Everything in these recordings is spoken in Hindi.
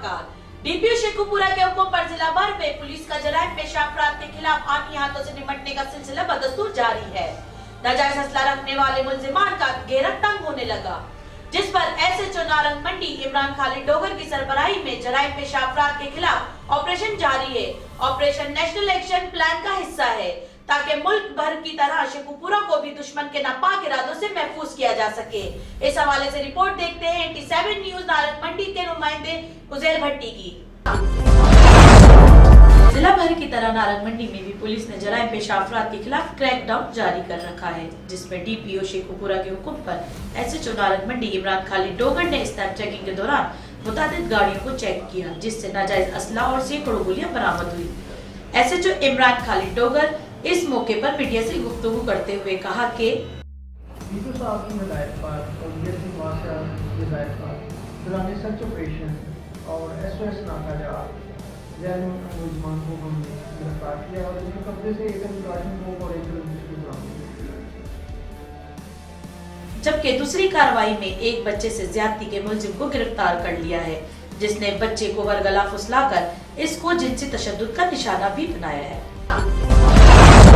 साकार। डीपीओ शेखुपुरा के हुक्म पर जिला भर में पुलिस का जराइम पेशा अपराध के खिलाफ आंधी हाथों से निपटने का सिलसिला बदस्तूर जारी है। नाजायज असला रखने वाले मुलजिमान का घेरा तंग होने लगा, जिस पर एसएचओ नारंग मंडी इमरान खालिद डोगर की सरबराही में जराइम पेशा अपराध के खिलाफ ऑपरेशन जारी है। ऑपरेशन नेशनल एक्शन प्लान का हिस्सा है ताकि मुल्क भर की तरह शेखुपुरा को भी दुश्मन के नापाक इरादों से महफूज किया जा सके। इस हवाले से रिपोर्ट देखते हैं 87 न्यूज नारंग मंडी के नुमाइंदे उजैर भट्टी की। जिला भर की तरह नारंग मंडी में भी पुलिस ने जराइम पेशा अपराध के खिलाफ क्रैकडाउन जारी कर रखा है, जिसमें डीपीओ शेखुपुरा के हुक्म पर एसएचओ नारंग मंडी इमरान खालिद डोगर ने स्टैम्प चेकिंग के दौरान मुताबिक गाड़ियों को चेक किया, जिससे नाजायज असला और सैकड़ों गोलियां बरामद हुई। एसएचओ इमरान खालिद डोगर इस मौके पर मीडिया से गुफ्तगू करते हुए कहा कि साहब की हिदायत पर दौरान सर्च ऑपरेशन और एसओएस नाका मुलजमान को हमने गिरफ्तार किया और उनके कब्जे से एक को और एक जबकि दूसरी कार्रवाई में एक बच्चे से ज्यादती के मुलजिम को गिरफ्तार कर लिया है, जिसने बच्चे को वरगला फुसलाकर इसको जिनसी तशद्दुद का निशाना भी बनाया है।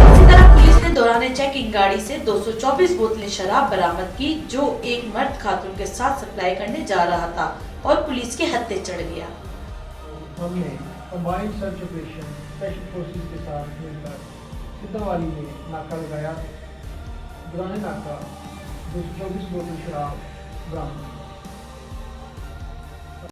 इसी तरह पुलिस ने दौरान चेकिंग गाड़ी से 224 बोतलें शराब बरामद की, जो एक मर्द खातून के साथ सप्लाई करने जा रहा था और पुलिस के हत्थे चढ़ गया। हमने combined search operation special forces के साथ मिलकर सिद्धावाली में नाका लगाया। दौरान नाका 224 बोतल शराब बरामद।